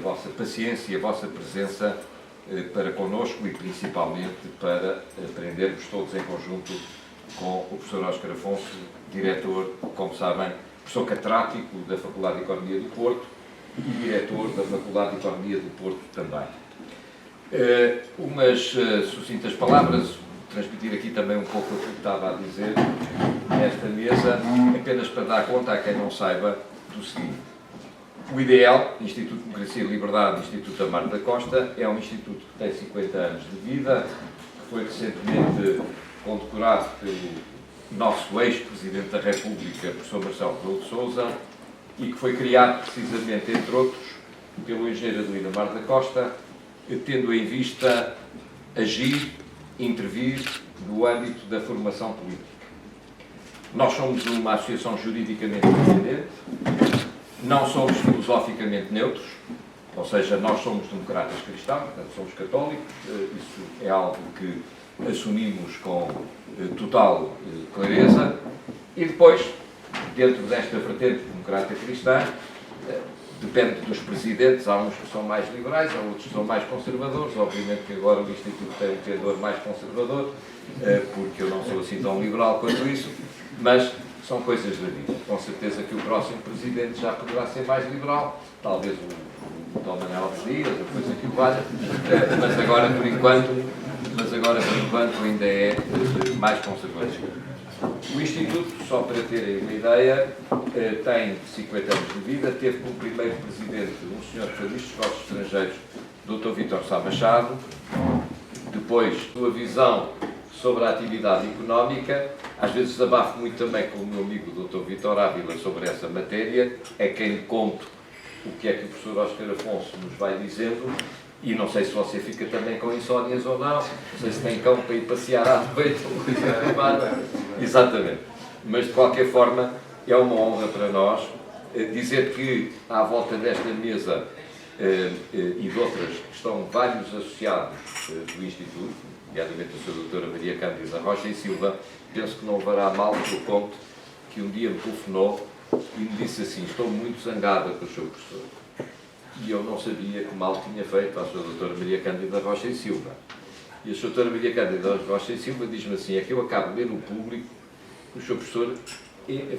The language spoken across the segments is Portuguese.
vossa paciência e a vossa presença para connosco e principalmente para aprendermos todos em conjunto com o professor Óscar Afonso, diretor, como sabem, professor catedrático da Faculdade de Economia do Porto e diretor da Faculdade de Economia do Porto também. Umas sucintas palavras, transmitir aqui também um pouco o que estava a dizer nesta mesa, apenas para dar conta a quem não saiba do seguinte. O IDL, Instituto de Democracia e Liberdade, Instituto Amaro da Costa, é um instituto que tem 50 anos de vida, que foi recentemente condecorado pelo nosso ex-presidente da República, professor Marcelo Rebelo de Sousa, e que foi criado precisamente, entre outros, pelo engenheiro Adelino Amaro da Costa, tendo em vista agir, intervir no âmbito da formação política. Nós somos uma associação juridicamente independente, não somos filosoficamente neutros, ou seja, nós somos democratas cristãos, portanto somos católicos, isso é algo que assumimos com total clareza, e depois, dentro desta vertente democrata cristã, depende dos presidentes, há uns que são mais liberais, há outros que são mais conservadores, obviamente que agora o Instituto tem um pendor mais conservador, porque eu não sou assim tão liberal quanto isso, mas são coisas da vida. Com certeza que o próximo presidente já poderá ser mais liberal, talvez o Dom Manuel Dias, a coisa que o valha, mas agora por enquanto ainda é mais conservador. O Instituto, só para terem uma ideia, tem 50 anos de vida, teve como primeiro presidente um senhor que foi ministro dos Negócios Estrangeiros, Dr. Vítor Sá Machado, depois sua visão sobre a atividade económica, às vezes desabafo muito também com o meu amigo Dr. Vítor Ávila sobre essa matéria, é quem lhe conto o que é que o professor Óscar Afonso nos vai dizendo, e não sei se você fica também com insónias ou não sei se tem cão para ir passear à noite ou coisa privada. Exatamente. Mas, de qualquer forma, é uma honra para nós dizer que, à volta desta mesa e de outras, estão vários associados do Instituto, nomeadamente a sua doutora Maria Cândida Rocha e Silva. Penso que não levará a mal que eu conto que um dia me telefonou e me disse assim: estou muito zangada com o seu professor. E eu não sabia que mal tinha feito à sua doutora Maria Cândida Rocha e Silva. E a sua doutora Maria Cândida Rocha e Silva diz-me assim: é que eu acabo de ler no público que o seu professor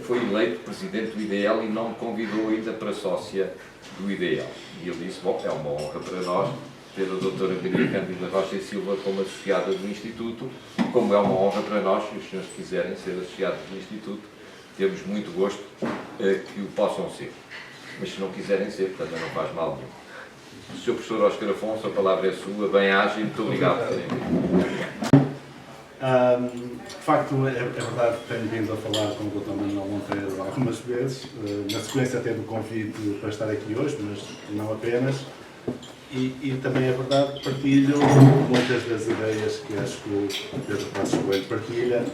foi eleito presidente do IDL e não me convidou ainda para sócia do IDL. E eu disse: bom, é uma honra para nós ter a doutora Maria Cândida Rocha e Silva como associada do Instituto, como é uma honra para nós, se os senhores quiserem ser associados do Instituto, temos muito gosto que o possam ser. Mas se não quiserem ser, também não faz mal nenhum. Sr. Professor Óscar Afonso, a palavra é sua, bem-aja e muito obrigado por terem vindo. De facto, é verdade que tenho vindo a falar com o Dr. Manuel Monteiro algumas vezes, na sequência até do convite para estar aqui hoje, mas não apenas. E também é verdade que partilho muitas das ideias que acho que o Pedro Passos Coelho partilha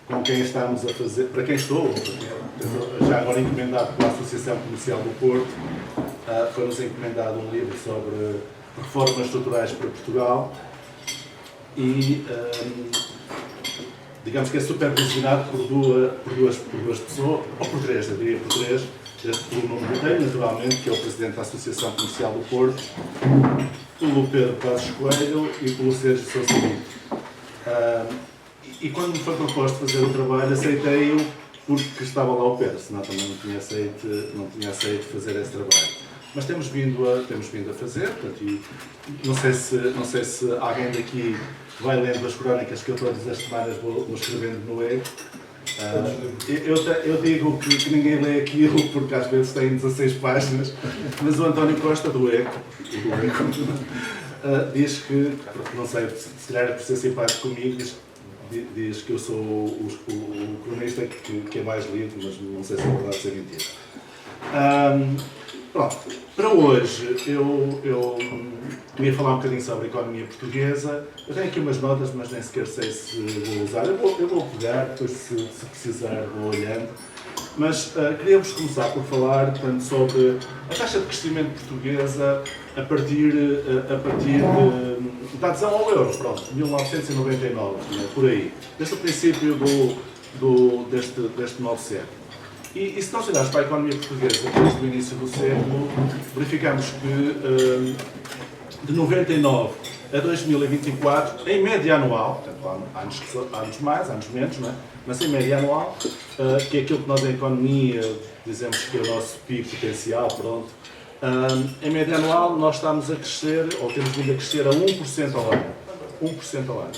com quem estamos a fazer, para quem estou, já agora encomendado pela Associação Comercial do Porto, foi-nos encomendado um livro sobre reformas estruturais para Portugal e digamos que é supervisionado por duas pessoas, ou por três, eu diria por três, pelo Nuno Botelho, naturalmente, que é o Presidente da Associação Comercial do Porto, pelo Pedro Passos Coelho e pelo Sérgio Sousa Pinto. E quando me foi proposto fazer o trabalho, aceitei-o porque estava lá ao pé, senão também não tinha aceito fazer esse trabalho. Mas temos vindo a fazer, portanto, e não sei se alguém daqui vai lendo as crónicas que eu todas as semanas vou escrevendo no ECO. Eu digo que ninguém lê aquilo porque às vezes tem 16 páginas, mas o António Costa do ECO diz que, não sei, se calhar é por ser simpático comigo, diz que eu sou o cronista que é mais lido, mas não sei se é verdade, se é mentira. Pronto, para hoje eu queria falar um bocadinho sobre a economia portuguesa. Eu tenho aqui umas notas, mas nem sequer sei se vou usar. Eu vou pegar, depois se precisar vou olhando. Mas queríamos começar por falar, portanto, sobre a taxa de crescimento portuguesa a partir da adesão ao euro, pronto, 1999, né, por aí, desde o princípio deste novo século. E se nós olharmos para a economia portuguesa desde o início do século, verificamos que de 99 a 2024, em média anual, portanto, há anos mais, anos menos, não é? Mas em média anual, que é aquilo que nós em economia dizemos que é o nosso PIB potencial, pronto, em média anual nós estamos a crescer, ou temos vindo a crescer a 1% ao ano. 1% ao ano.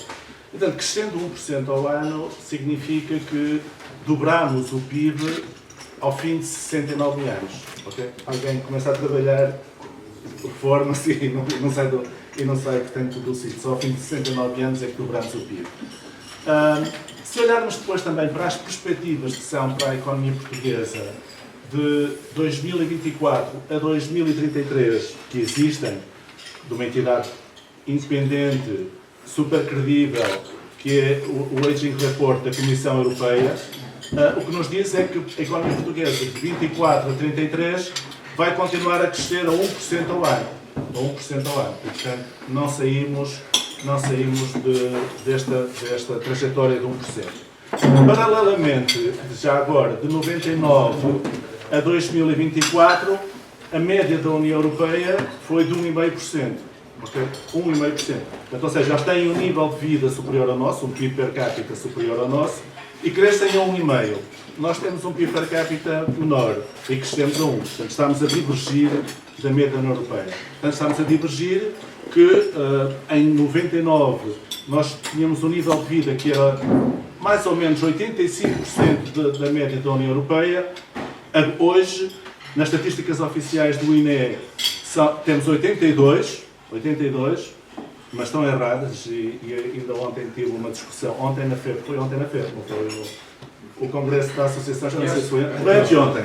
Portanto, crescendo 1% ao ano significa que dobramos o PIB ao fim de 69 anos. Okay? Alguém começa a trabalhar, reforma-se e não sai portanto, do sítio. Só ao fim de 69 anos é que dobramos o PIB. Se olharmos depois também para as perspectivas que são para a economia portuguesa de 2024 a 2033, que existem, de uma entidade independente, super credível, que é o Aging Report da Comissão Europeia, o que nos diz é que a economia portuguesa de 24 a 33 vai continuar a crescer a 1% ao ano. A 1% ao ano. E, portanto, não saímos desta trajetória de 1%. Paralelamente, já agora, de 99 a 2024, a média da União Europeia foi de 1,5%. Okay? 1,5%. Portanto, ou seja, eles têm um nível de vida superior ao nosso, um PIB per capita superior ao nosso, e crescem a 1,5%. Nós temos um PIB per capita menor e crescemos a 1%. Portanto, estamos a divergir da média da União Europeia. Portanto, estamos a divergir que em 99 nós tínhamos um nível de vida que era mais ou menos 85% da média da União Europeia. Hoje, nas estatísticas oficiais do INE, temos 82, mas estão erradas e ainda ontem tive uma discussão, foi ontem na FEP, não foi o Congresso da Associação, já não sei se foi anteontem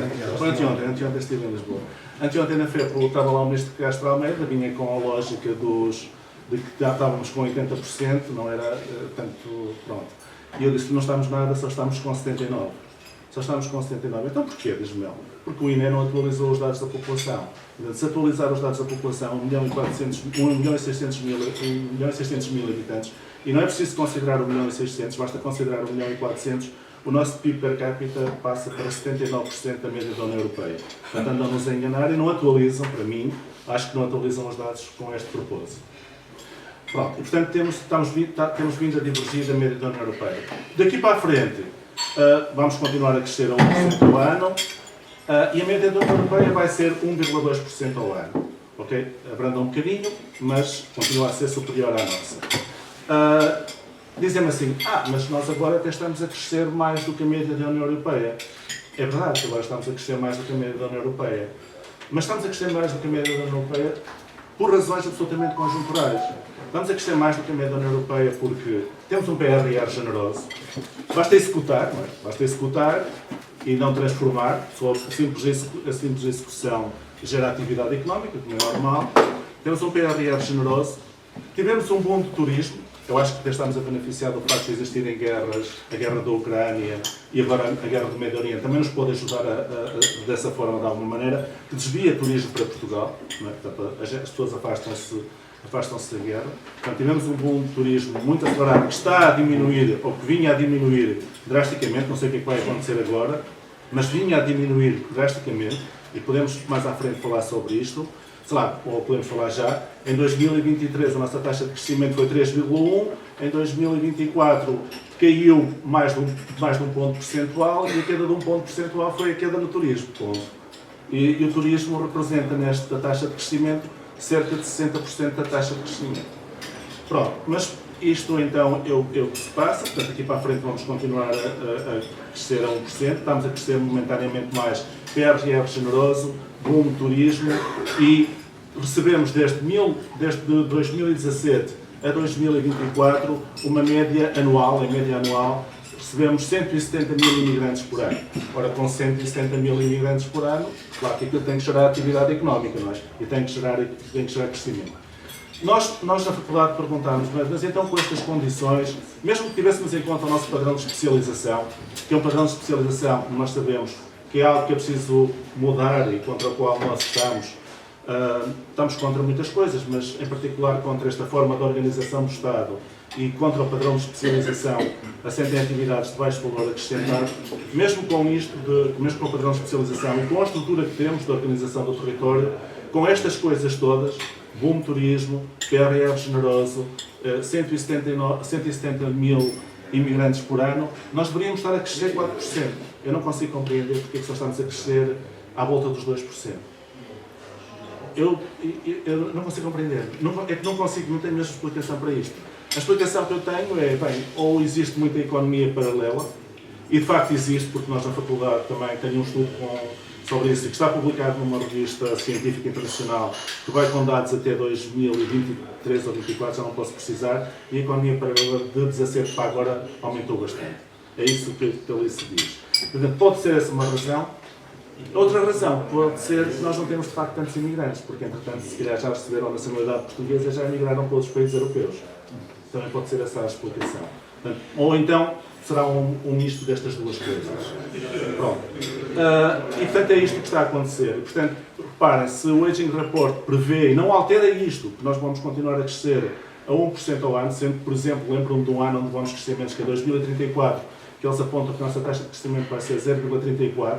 estive em Lisboa. Anteontem na FEP estava lá o Ministro Castro Almeida, vinha com a lógica de que já estávamos com 80%, não era tanto, pronto. E eu disse, não estamos nada, só estamos com 79%. Só estamos com 79%. Então porquê, diz-me ele? Porque o INE não atualizou os dados da população. Se atualizar os dados da população, 1.600.000 habitantes, e não é preciso considerar 1.600.000, basta considerar 1.400.000, o nosso PIB per capita passa para 79% da média da União Europeia. Portanto, andam-nos a enganar e não atualizam, para mim, acho que não atualizam os dados com este propósito. Pronto, e portanto temos vindo a divergir da média da União Europeia. Daqui para a frente, vamos continuar a crescer a 1% ao ano, e a média da União Europeia vai ser 1,2% ao ano. Okay? Abranda um bocadinho, mas continua a ser superior à nossa. Dizem-me assim, mas nós agora até estamos a crescer mais do que a média da União Europeia. É verdade que agora estamos a crescer mais do que a média da União Europeia. Mas estamos a crescer mais do que a média da União Europeia por razões absolutamente conjunturais. Estamos a crescer mais do que a média da União Europeia porque temos um PRR generoso. Basta executar, não é? Basta executar e não transformar. Só a simples execução gera atividade económica, como é normal. Temos um PRR generoso. Tivemos um boom de turismo. Eu acho que até estamos a beneficiar do facto de existirem guerras, a guerra da Ucrânia e agora a guerra do Médio Oriente. Também nos pode ajudar dessa forma, de alguma maneira, que desvia turismo para Portugal. Não é? Portanto, as pessoas afastam-se da guerra. Portanto, tivemos um boom de turismo muito acelerado que está a diminuir, ou que vinha a diminuir drasticamente, não sei o que é que vai acontecer agora, mas vinha a diminuir drasticamente, e podemos mais à frente falar sobre isto. Sei lá, ou podemos falar já, em 2023 a nossa taxa de crescimento foi 3,1%, em 2024 caiu mais de um ponto percentual e a queda de um ponto percentual foi a queda no turismo. E o turismo representa nesta taxa de crescimento cerca de 60% da taxa de crescimento. Pronto, mas isto então é o que se passa, portanto aqui para a frente vamos continuar a crescer a 1%, estamos a crescer momentaneamente mais, PRR generoso, boom turismo e recebemos desde 2017 a 2024 uma média anual, recebemos 170 mil imigrantes por ano. Ora, com 170 mil imigrantes por ano, claro que aquilo tem que gerar atividade económica, não é? E tem que gerar crescimento. Nós na faculdade perguntámos, mas então com estas condições, mesmo que tivéssemos em conta o nosso padrão de especialização, que é um padrão de especialização que nós sabemos que é algo que é preciso mudar e contra o qual nós estamos contra muitas coisas, mas em particular contra esta forma de organização do Estado e contra o padrão de especialização assentem atividades de baixo valor acrescentado, mesmo com isto, mesmo com o padrão de especialização e com a estrutura que temos da organização do território, com estas coisas todas, boom turismo, PRR generoso, 170 mil imigrantes por ano, nós deveríamos estar a crescer 4%. Eu não consigo compreender porque é que só estamos a crescer à volta dos 2%. Eu não consigo compreender. É que não consigo, não tenho mesmo explicação para isto. A explicação que eu tenho é, bem, ou existe muita economia paralela, e de facto existe, porque nós na faculdade também temos um estudo sobre isso, que está publicado numa revista científica internacional, que vai com dados até 2023 ou 2024, já não posso precisar, e a economia paralela de 17 para agora aumentou bastante. É isso que ali se diz. Portanto, pode ser essa uma razão. Outra razão pode ser que nós não temos de facto tantos imigrantes, porque entretanto, se calhar já receberam a nacionalidade portuguesa e já emigraram para outros países europeus. Também pode ser essa a explicação. Portanto, ou então será um misto destas duas coisas. Pronto. E portanto é isto que está a acontecer. E, portanto, reparem, se o Aging Report prevê e não altera isto, que nós vamos continuar a crescer a 1% ao ano, sendo que, por exemplo, lembro-me de um ano onde vamos crescer menos que em 2034, que eles apontam que a nossa taxa de crescimento vai ser 0,34%.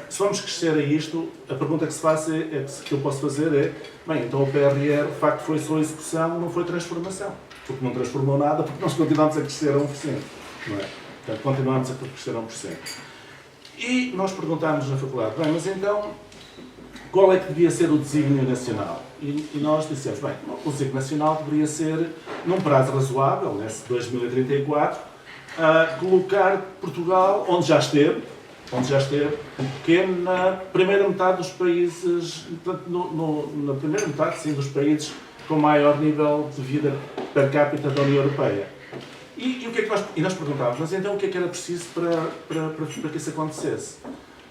Se vamos crescer a isto, a pergunta que se faz que eu posso fazer é, bem, então o PRR, de facto, foi só execução, não foi transformação. Porque não transformou nada, porque nós continuamos a crescer a 1%. Não é? Portanto, continuamos a crescer a 1%. E nós perguntámos na faculdade, bem, mas então, qual é que devia ser o desígnio nacional? E nós dissemos, bem, o desígnio nacional deveria ser, num prazo razoável, nesse 2034, colocar Portugal onde já esteve, que é na primeira metade dos países, na primeira metade, sim, dos países com maior nível de vida per capita da União Europeia. E o que é que nós perguntávamos, mas então o que é que era preciso para que isso acontecesse?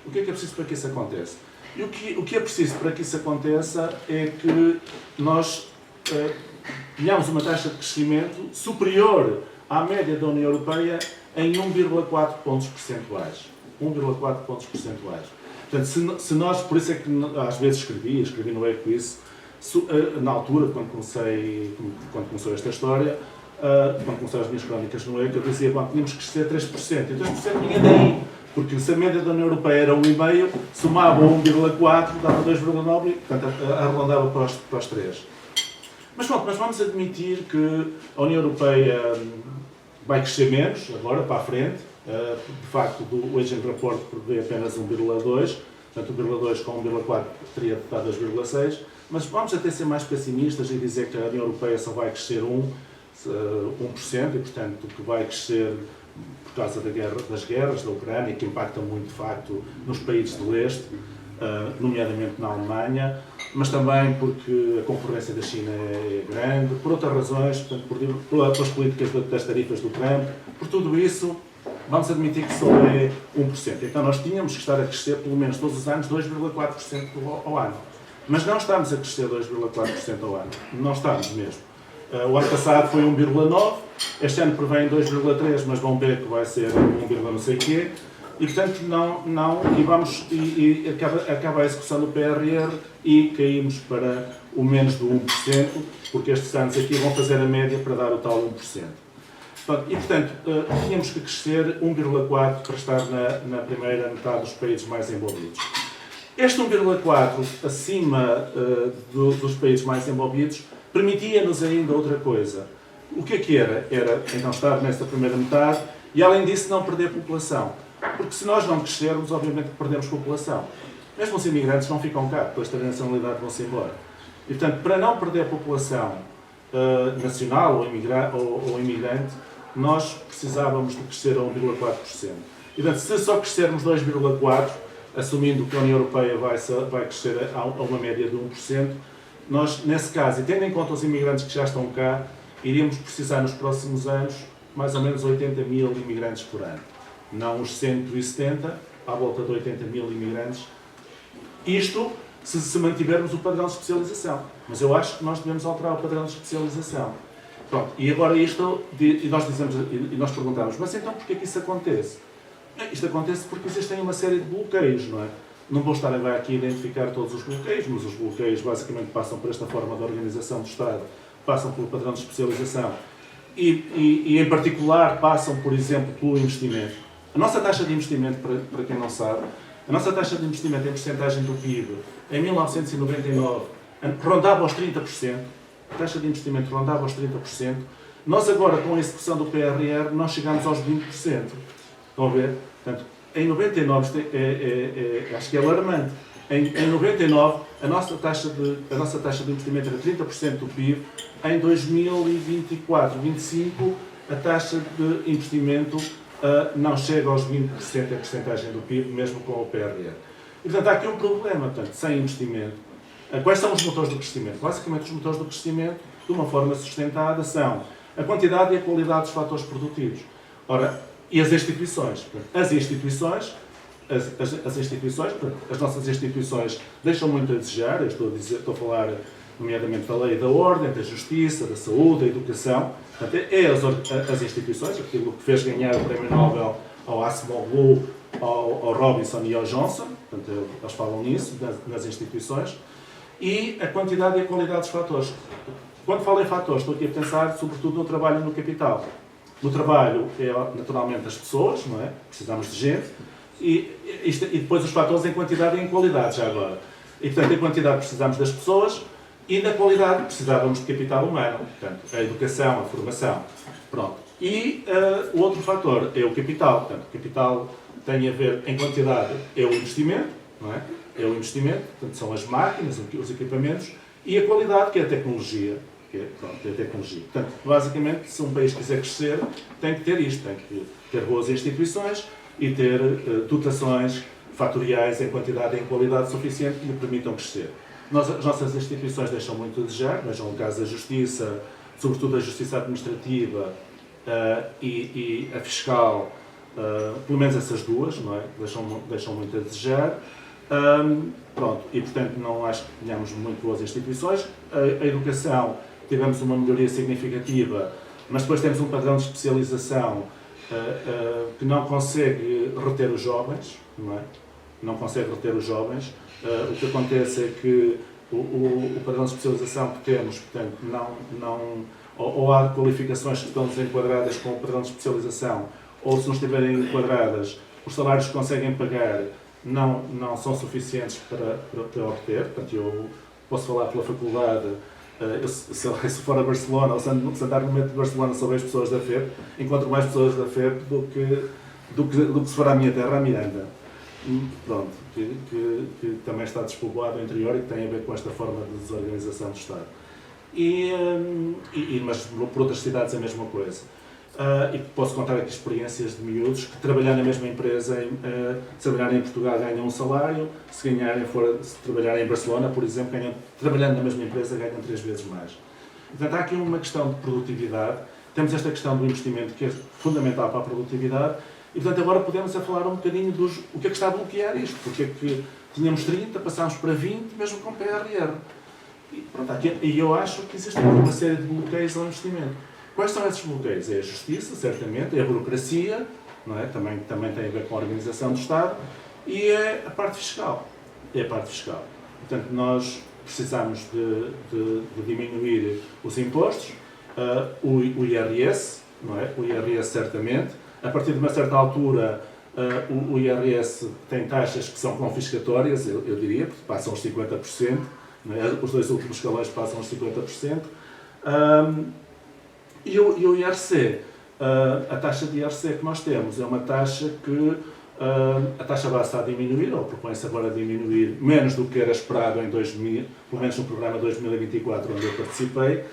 O que é preciso para que isso aconteça? E o que é preciso para que isso aconteça é que nós tenhamos uma taxa de crescimento superior à média da União Europeia em 1,4 pontos percentuais. 1,4 pontos percentuais. Portanto, se nós, por isso é que às vezes escrevi no ECO isso, na altura, quando começou esta história, quando começaram as minhas crónicas no ECO, eu dizia que tínhamos que crescer 3%. E 3% vinha daí, porque se a média da União Europeia era 1,5, somava 1,4, dava 2,9 e, portanto, arredondava para os 3. Mas pronto, mas vamos admitir que a União Europeia vai crescer menos, agora, para a frente. De facto, o Aging Report prevê apenas 1,2, portanto 1,2 com 1,4 teria de dar 2,6, mas vamos até ser mais pessimistas e dizer que a União Europeia só vai crescer 1% e, portanto, que vai crescer por causa das guerras da Ucrânia, que impactam muito, de facto, nos países do leste, nomeadamente na Alemanha, mas também porque a concorrência da China é grande, por outras razões, portanto, pelas políticas das tarifas do Trump, por tudo isso, vamos admitir que só é 1%. Então nós tínhamos que estar a crescer, pelo menos todos os anos, 2,4% ao ano. Mas não estamos a crescer 2,4% ao ano. Não estamos mesmo. O ano passado foi 1,9%, este ano prevém 2,3%, mas vão ver que vai ser 1, não sei o quê. E portanto acaba a execução do PRR e caímos para o menos do 1%, porque estes anos aqui vão fazer a média para dar o tal 1%. E, portanto, tínhamos que crescer 1,4 para estar na primeira metade dos países mais envolvidos. Este 1,4 acima dos países mais envolvidos permitia-nos ainda outra coisa. O que era? Era então estar nesta primeira metade e, além disso, não perder população. Porque se nós não crescermos, obviamente perdemos população. Mesmo os imigrantes não ficam cá, depois da nacionalidade vão-se embora. E, portanto, para não perder população nacional ou imigrante, nós precisávamos de crescer a 1,4%. E, portanto, se só crescermos 2,4%, assumindo que a União Europeia vai crescer a uma média de 1%, nós, nesse caso, e tendo em conta os imigrantes que já estão cá, iríamos precisar nos próximos anos mais ou menos 80 mil imigrantes por ano. Não os 170, à volta de 80 mil imigrantes. Isto se mantivermos o padrão de especialização. Mas eu acho que nós devemos alterar o padrão de especialização. Pronto, e agora nós perguntamos, mas então porquê que isso acontece? Isto acontece porque existem uma série de bloqueios, não é? Não vou estar agora aqui a identificar todos os bloqueios, mas os bloqueios basicamente passam por esta forma de organização do Estado, passam pelo padrão de especialização e em particular passam, por exemplo, pelo investimento. A nossa taxa de investimento, para quem não sabe, a nossa taxa de investimento em percentagem do PIB, em 1999, rondava aos 30%, a taxa de investimento rondava aos 30%, nós agora, com a execução do PRR, nós chegamos aos 20%. Estão a ver? Portanto, em 99, acho que é alarmante, em 99, a nossa taxa de investimento era 30% do PIB, em 2024, 2025, a taxa de investimento não chega aos 20% a percentagem do PIB, mesmo com o PRR. E, portanto, há aqui um problema, portanto, sem investimento. Quais são os motores do crescimento? Basicamente, os motores do crescimento, de uma forma sustentada, são a quantidade e a qualidade dos fatores produtivos. Ora, e as instituições? As instituições, as nossas instituições deixam muito a desejar. Eu estou a falar, nomeadamente, da lei, da ordem, da justiça, da saúde, da educação. Portanto, as instituições, aquilo que fez ganhar o Prémio Nobel ao Acemoglu, ao Robinson e ao Johnson. Portanto, eles falam nisso, nas instituições. E a quantidade e a qualidade dos fatores. Quando falo em fatores, estou aqui a pensar, sobretudo, no trabalho e no capital. No trabalho, é naturalmente as pessoas, não é? Precisamos de gente. E depois os fatores em quantidade e em qualidade, já agora. E, portanto, em quantidade precisamos das pessoas e na qualidade precisávamos de capital humano. Portanto, a educação, a formação. Pronto. E o outro fator é o capital. Portanto, o capital tem a ver, em quantidade, é o investimento, não é? É o investimento, portanto, são as máquinas, os equipamentos, e a qualidade, que é a tecnologia. É a tecnologia. Portanto, basicamente, se um país quiser crescer, tem que ter isto, tem que ter boas instituições e ter dotações fatoriais em quantidade e em qualidade suficiente que lhe permitam crescer. As nossas instituições deixam muito a desejar, vejam o caso da justiça, sobretudo a justiça administrativa e a fiscal, pelo menos essas duas, não é? Deixam muito a desejar. Pronto, e portanto não acho que tenhamos muito boas instituições. A educação, tivemos uma melhoria significativa, mas depois temos um padrão de especialização que não consegue reter os jovens, não é? Não consegue reter os jovens. O que acontece é que o padrão de especialização que temos, portanto, ou há qualificações que estão desenquadradas com o padrão de especialização, ou se não estiverem enquadradas, os salários que conseguem pagar não são suficientes para obter. Portanto, eu posso falar pela faculdade, se for a Barcelona, ou se andar no metro de Barcelona, só vejo pessoas da FEP, encontro mais pessoas da FEP do que se for à minha terra, à Miranda. Pronto, que também está despovoado o interior e que tem a ver com esta forma de desorganização do Estado. Mas por outras cidades é a mesma coisa. E posso contar aqui experiências de miúdos que trabalharem na mesma empresa, se trabalharem em Portugal ganham um salário, se trabalharem em Barcelona, por exemplo, trabalhando na mesma empresa ganham 3 vezes mais. Portanto, há aqui uma questão de produtividade, temos esta questão do investimento que é fundamental para a produtividade e, portanto, agora podemos falar um bocadinho o que é que está a bloquear isto, porque é que tínhamos 30, passámos para 20, mesmo com PRR. E eu acho que existe uma série de bloqueios ao investimento. Quais são esses bloqueios? É a justiça, certamente, é a burocracia, não é? Também tem a ver com a organização do Estado, e é a parte fiscal. Portanto, nós precisamos de diminuir os impostos, o IRS, não é? O IRS, certamente. A partir de uma certa altura, o IRS tem taxas que são confiscatórias, eu diria, porque passam aos 50%, não é? Os 2 últimos escalões passam aos 50%. E o IRC, a taxa de IRC que nós temos é uma taxa que a taxa base está a diminuir, ou propõe-se agora a diminuir menos do que era esperado em 2000, pelo menos no programa 2024 onde eu participei,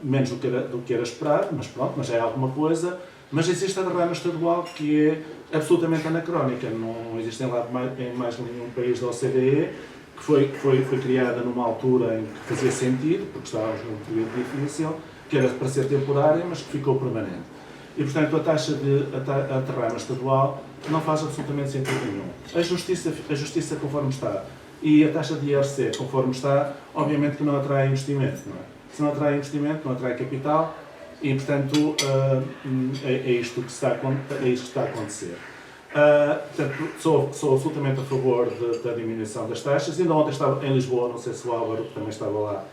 menos do que era esperado, mas pronto, mas já é alguma coisa. Mas existe a derrama estadual que é absolutamente anacrónica, não existe em mais nenhum país da OCDE, que foi criada numa altura em que fazia sentido, porque estávamos num período difícil, que era para ser temporária, mas que ficou permanente. E, portanto, a derrama estadual não faz absolutamente sentido nenhum. A justiça conforme está e a taxa de IRC conforme está, obviamente que não atrai investimento, não é? Se não atrai investimento, não atrai capital e, portanto, é isto que está a acontecer. Portanto, sou absolutamente a favor da diminuição das taxas. Ainda ontem estava em Lisboa, não sei se o Álvaro, que também estava lá,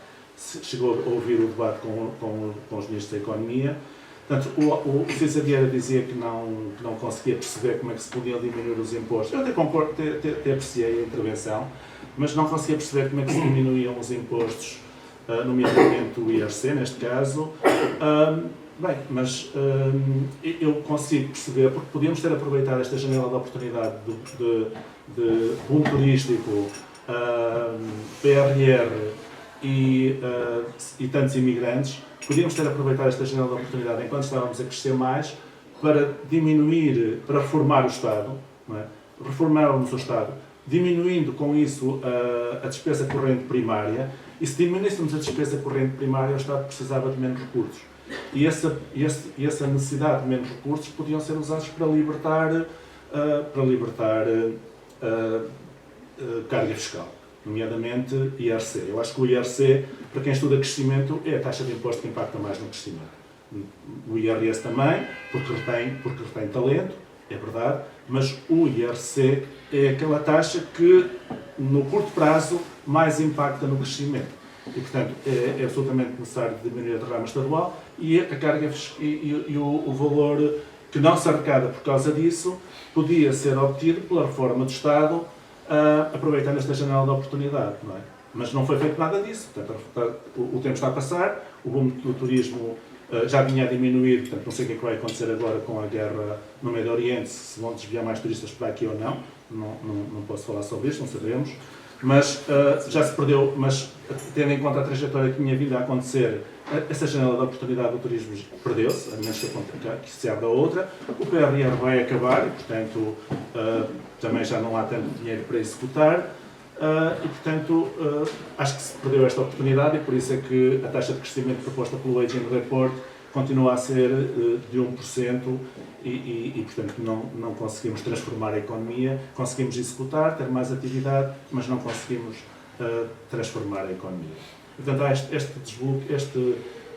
chegou a ouvir o debate com os ministros da Economia. Portanto, o César Vieira dizia que não conseguia perceber como é que se podiam diminuir os impostos. Eu até concordo, até apreciei a intervenção, mas não conseguia perceber como é que se diminuíam os impostos, nomeadamente o IRC, neste caso. Bem, mas eu consigo perceber, porque podíamos ter aproveitado esta janela de oportunidade de boom turístico, PRR e tantos imigrantes, podíamos ter aproveitado esta janela de oportunidade enquanto estávamos a crescer mais para diminuir, para reformar o Estado, não é? Reformávamos o Estado, diminuindo com isso a despesa corrente primária, e se diminuíssemos a despesa corrente primária, o Estado precisava de menos recursos. E essa necessidade de menos recursos podiam ser usados para libertar carga fiscal, nomeadamente IRC. Eu acho que o IRC, para quem estuda crescimento, é a taxa de imposto que impacta mais no crescimento. O IRS também, porque retém talento, é verdade, mas o IRC é aquela taxa que, no curto prazo, mais impacta no crescimento. E, portanto, é absolutamente necessário diminuir a derrama estadual e a carga e o valor que não se arrecada por causa disso podia ser obtido pela reforma do Estado, aproveitando esta janela de oportunidade, não é? Mas não foi feito nada disso. Portanto, o tempo está a passar, o boom do turismo já vinha a diminuir, portanto, não sei o que é que vai acontecer agora com a guerra no Médio Oriente, se vão desviar mais turistas para aqui ou não, não posso falar sobre isto, não sabemos. Mas já se perdeu, mas tendo em conta a trajetória que tinha vindo a acontecer, essa janela de oportunidade do turismo perdeu-se, a menos que se abra outra. O PRR vai acabar e, portanto, também já não há tanto dinheiro para executar. E, portanto, acho que se perdeu esta oportunidade e por isso é que a taxa de crescimento proposta pelo Aging Report continua a ser de 1% e portanto, não conseguimos transformar a economia, conseguimos executar, ter mais atividade, mas não conseguimos transformar a economia. Portanto,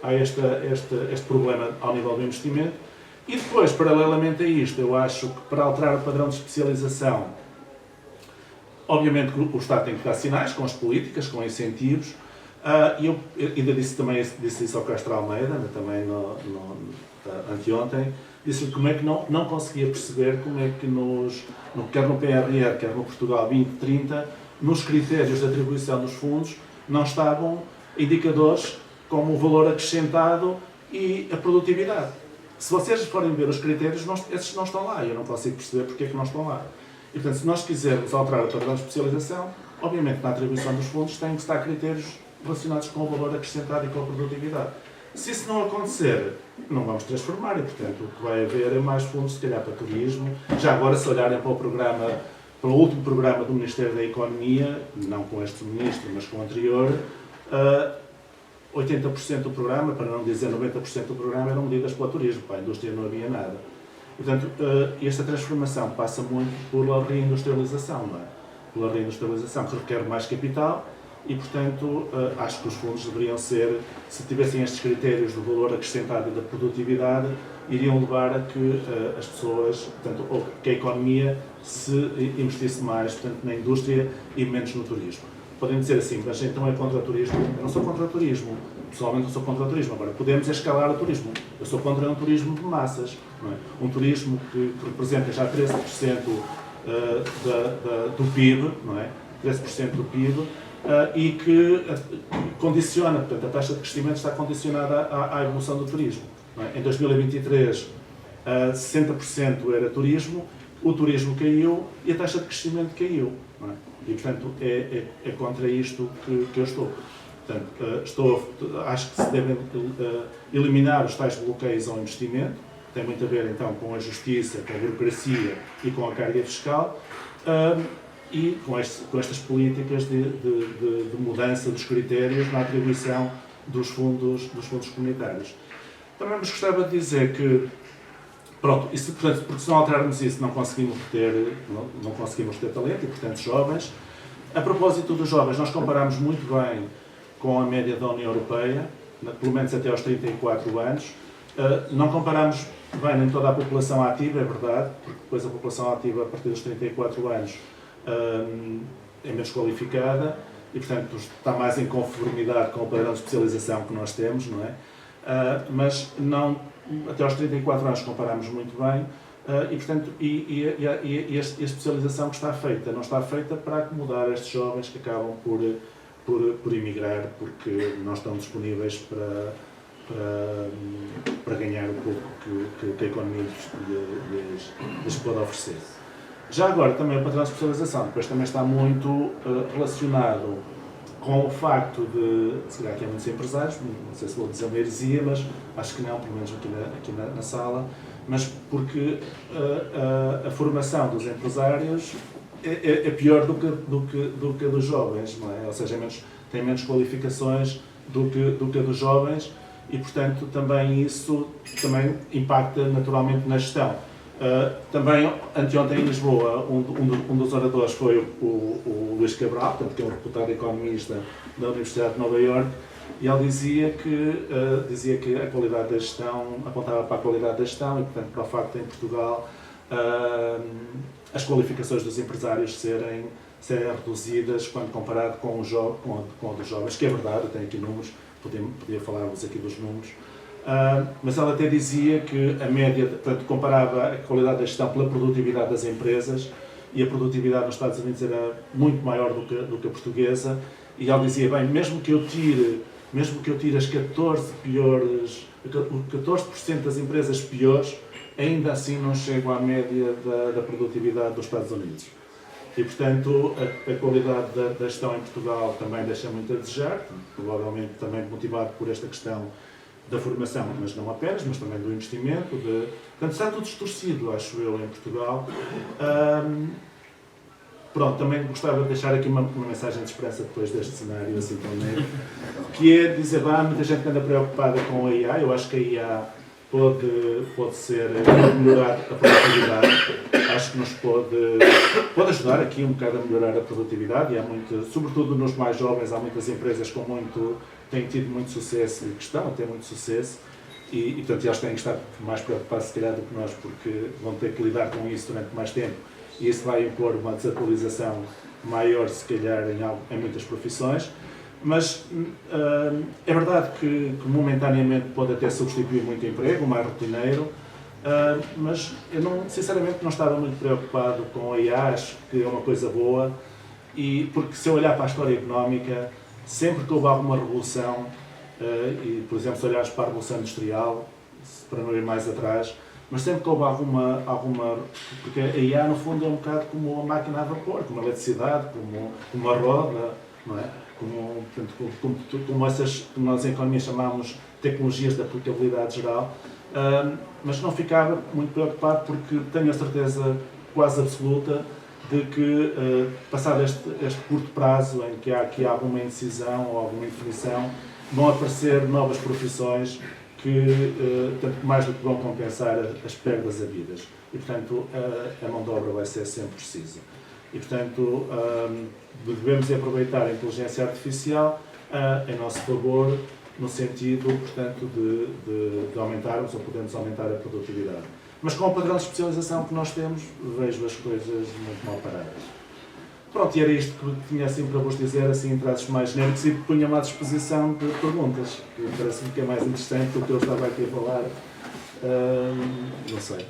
há este problema ao nível do investimento e depois, paralelamente a isto, eu acho que para alterar o padrão de especialização, obviamente que o Estado tem que dar sinais com as políticas, com incentivos. E eu ainda disse isso ao Castro Almeida, também anteontem, disse-lhe como é que não conseguia perceber como é que quer no PRR, quer no Portugal 2030, nos critérios de atribuição dos fundos, não estavam indicadores como o valor acrescentado e a produtividade. Se vocês forem ver os critérios, esses não estão lá, e eu não consigo perceber porque é que não estão lá. E, portanto, se nós quisermos alterar o padrão de especialização, obviamente na atribuição dos fundos têm que estar critérios relacionados com o valor acrescentado e com a produtividade. Se isso não acontecer, não vamos transformar e, portanto, o que vai haver é mais fundos, se calhar, para turismo. Já agora, se olharem para o último programa do Ministério da Economia, não com este ministro, mas com o anterior, 80% do programa, para não dizer 90% do programa, eram medidas para o turismo. Para a indústria não havia nada. Portanto, esta transformação passa muito pela reindustrialização, não é? Pela reindustrialização, que requer mais capital e, portanto, acho que os fundos deveriam ser, se tivessem estes critérios do valor acrescentado e da produtividade, iriam levar a que as pessoas, portanto, ou que a economia se investisse mais, portanto, na indústria e menos no turismo. Podem dizer assim, mas então é contra o turismo? Eu não sou contra o turismo. Pessoalmente não sou contra o turismo. Agora, podemos escalar o turismo. Eu sou contra um turismo de massas. Não é? Um turismo que representa já 13% do PIB, não é? 13% do PIB, e que condiciona, portanto, a taxa de crescimento está condicionada à evolução do turismo. Não é? Em 2023, 60% era turismo, o turismo caiu e a taxa de crescimento caiu. Não é? E, portanto, é contra isto que eu estou. Portanto, acho que se devem eliminar os tais bloqueios ao investimento, tem muito a ver então com a justiça, com a burocracia e com a carga fiscal, e com estas políticas de mudança dos critérios na atribuição dos fundos comunitários. Também vos gostava de dizer que, pronto, portanto, porque se não alterarmos isso não conseguimos ter talento e, portanto, jovens. A propósito dos jovens, nós comparamos muito bem com a média da União Europeia, pelo menos até aos 34 anos. Não comparamos bem nem toda a população ativa, é verdade, porque depois a população ativa a partir dos 34 anos é menos qualificada, e, portanto, está mais em conformidade com o padrão de especialização que nós temos, não é? Mas não, até aos 34 anos comparamos muito bem, e, portanto, a especialização que está feita não está feita para acomodar estes jovens que acabam por emigrar porque não estão disponíveis para ganhar o pouco que a economia lhes pode oferecer. Já agora, também o padrão de especialização depois também está muito relacionado com o facto de, se calhar aqui há muitos empresários, não sei se vou dizer uma heresia, mas acho que não, pelo menos aqui na sala, mas porque a formação dos empresários é pior do que a dos jovens, não é? Ou seja, tem menos qualificações do que a dos jovens e, portanto, também isso também impacta naturalmente na gestão. Também, anteontem em Lisboa, um dos oradores foi o Luís Cabral, portanto, que é um reputado economista da Universidade de Nova Iorque, e ele dizia que a qualidade da gestão, apontava para a qualidade da gestão e, portanto, para o facto de em Portugal as qualificações dos empresários serem reduzidas quando comparado com a dos jovens, que é verdade, eu tenho aqui números, podia falar-vos aqui dos números, mas ela até dizia que a média, portanto, comparava a qualidade da gestão pela produtividade das empresas, e a produtividade nos Estados Unidos era muito maior do que a portuguesa, e ela dizia, bem, mesmo que eu tire as 14% das empresas piores, ainda assim não chego à média da produtividade dos Estados Unidos. E, portanto, a qualidade da gestão em Portugal também deixa muito a desejar, provavelmente também motivado por esta questão da formação, mas não apenas, mas também do investimento. Portanto, está tudo distorcido, acho eu, em Portugal. Pronto, também gostava de deixar aqui uma mensagem de esperança depois deste cenário assim tão negro, que é dizer, há muita gente que anda preocupada com a IA. Eu acho que a IA pode melhorar a produtividade, acho que nos pode ajudar aqui um bocado a melhorar a produtividade, e há muito, sobretudo nos mais jovens, há muitas empresas têm tido muito sucesso e que estão a ter muito sucesso, e portanto eles têm que estar mais preocupados se calhar do que nós, porque vão ter que lidar com isso durante mais tempo, e isso vai impor uma desatualização maior, se calhar, em muitas profissões. Mas é verdade que momentaneamente pode até substituir muito emprego, mais rotineiro, mas eu sinceramente não estava muito preocupado com a IA, acho que é uma coisa boa, porque se eu olhar para a história económica, sempre que houve alguma revolução, e por exemplo se olhares para a Revolução Industrial, para não ir mais atrás, mas sempre que houve alguma porque a IA no fundo é um bocado como a máquina a vapor, como a eletricidade, como a roda, não é? Como essas que nós em economia chamamos tecnologias de aplicabilidade geral, mas não ficava muito preocupado porque tenho a certeza quase absoluta de que, passado este curto prazo em que há aqui alguma indecisão ou alguma indefinição, vão aparecer novas profissões que, tanto mais do que vão compensar as perdas havidas. E, portanto, a mão de obra vai ser sempre precisa. E, portanto, devemos aproveitar a inteligência artificial em nosso favor, no sentido, portanto, de aumentarmos ou podermos aumentar a produtividade. Mas com o padrão de especialização que nós temos, vejo as coisas muito mal paradas. Pronto, e era isto que tinha assim para vos dizer, assim, em traços mais genéricos, e punha-me à disposição de perguntas, que parece-me que é mais interessante do que eu estava aqui a falar. Não sei.